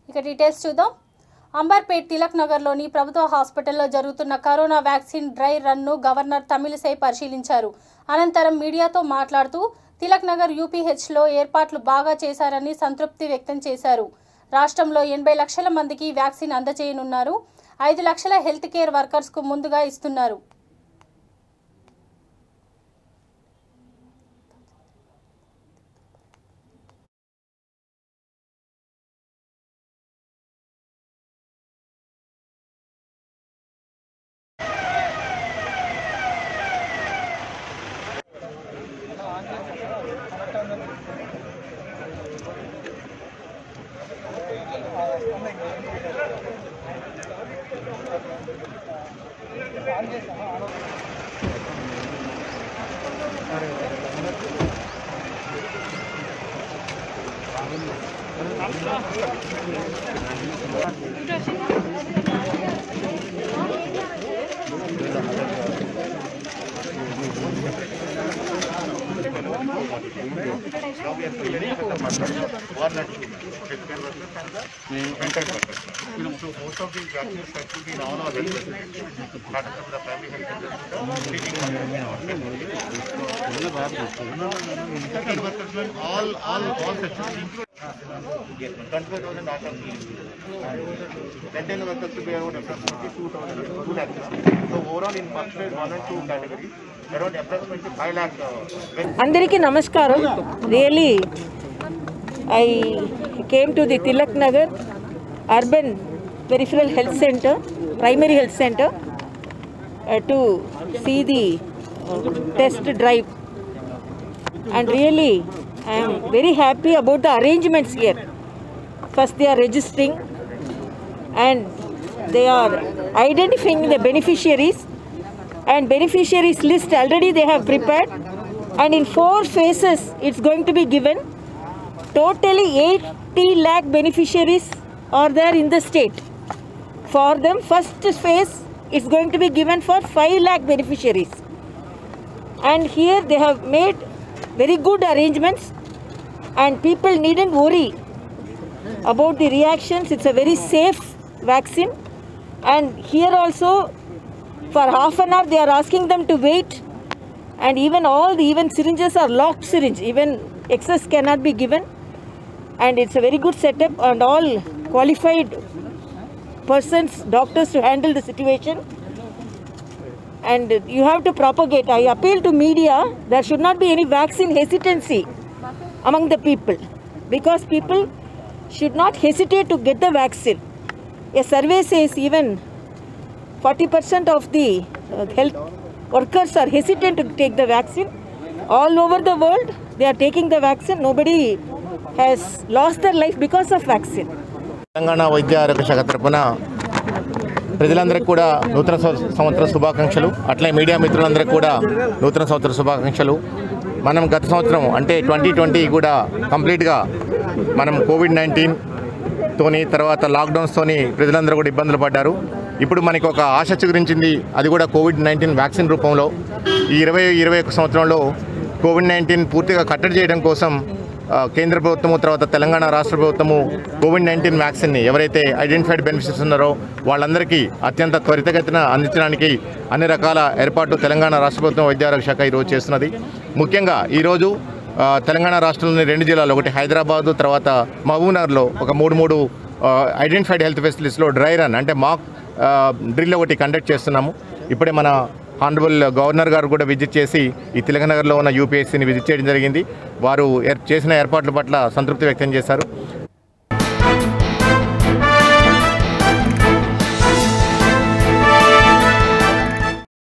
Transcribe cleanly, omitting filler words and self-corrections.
ఇక డీటెయిల్స్ చూద్దాం. అంబర్పేట్ తిలక్ నగర్లోని ప్రభుత్వ హాస్పిటల్లో జరుగుతున్న corona vaccine dry run governor Tamilisai పరిశీలించారు. అనంతరం మీడియాతో మాట్లాడుతూ తిలక్ నగర్ యూపీహెచ్లో ఏర్పాట్లు బాగా చేశారని సంతృప్తి వ్యక్తం చేశారు. రాష్ట్రంలో 80 లక్షల మందికి వ్యాక్సిన్ అందజేయనున్నారు. 5 లక్షల హెల్త్ కేర్ వర్కర్స్కు ముందుగా ఇస్తున్నారు. Most of these vaccines have to be in all our health facilities, not just the primary health facilities. All sections include 25,000 out of these. Then workers to be around 2 lakhs. So overall in first phase 1 and 2 categories, around approximately 5 lakh. Andariki namaskaram. Really, I came to the Tilak Nagar Urban Peripheral Health Center, Primary Health Center, to see the test drive, and really I am very happy about the arrangements here. First they are registering and they are identifying the beneficiaries, and beneficiaries list already they have prepared, and in 4 phases it's going to be given. Totally 80 lakh beneficiaries are there in the state. For them, first phase is going to be given for 5 lakh beneficiaries. And here they have made very good arrangements, and people needn't worry about the reactions. It's a very safe vaccine. And here also, for half an hour, they are asking them to wait. And even syringes are locked syringe. Even excess cannot be given. And it's a very good setup, and all qualified persons, doctors to handle the situation. And you have to propagate. I appeal to media, there should not be any vaccine hesitancy among the people, because people should not hesitate to get the vaccine. A survey says even 40% of the health workers are hesitant to take the vaccine. All over the world, they are taking the vaccine. Nobody has lost their life because of vaccine. Telangana వైద్య ఆరోగ్య శాఖ తరపున ప్రజలందరికీ కూడా నూతన సంవత్సర శుభాకాంక్షలు. అట్లే మీడియా మిత్రులందరికీ కూడా నూతన సంవత్సర శుభాకాంక్షలు. మనం గత సంవత్సరం అంటే 2020 కూడా కంప్లీట్గా మనం కోవిడ్-19 తోని తర్వాత లాక్డౌన్స్తోని ప్రజలందరూ కూడా ఇబ్బందులు పడ్డారు. ఇప్పుడు మనకి ఒక ఆశ చిగురించింది, అది కూడా కోవిడ్-19 వ్యాక్సిన్ రూపంలో. ఈ 2021 సంవత్సరంలో కోవిడ్-19 పూర్తిగా కట్టడి చేయడం కోసం కేంద్ర ప్రభుత్వము తర్వాత తెలంగాణ రాష్ట్ర ప్రభుత్వము కోవిడ్-19 వ్యాక్సిన్ని ఎవరైతే ఐడెంటిఫైడ్ బెనిఫిషరీస్ ఉన్నారో వాళ్ళందరికీ అత్యంత త్వరితగతిన అందించడానికి అన్ని రకాల ఏర్పాట్లు తెలంగాణ రాష్ట్ర ప్రభుత్వం వైద్య ఆరోగ్య శాఖ ఈరోజు చేస్తున్నది. ముఖ్యంగా ఈరోజు తెలంగాణ రాష్ట్రంలోని 2 జిల్లాల్లో, ఒకటి హైదరాబాదు తర్వాత మహబూబ్నగర్లో ఒక 3 ఐడెంటిఫైడ్ హెల్త్ ఫెసిలిటీస్లో డ్రై రన్ అంటే మాక్ డ్రిల్ ఒకటి కండక్ట్ చేస్తున్నాము. ఇప్పుడే మన హానరబుల్ గవర్నర్ గారు కూడా విజిట్ చేసి ఈ తిలక్ నగర్లో ఉన్న యూపీఎస్సీని విజిట్ చేయడం జరిగింది. వారు చేసిన ఏర్పాట్ల పట్ల సంతృప్తి వ్యక్తం చేశారు.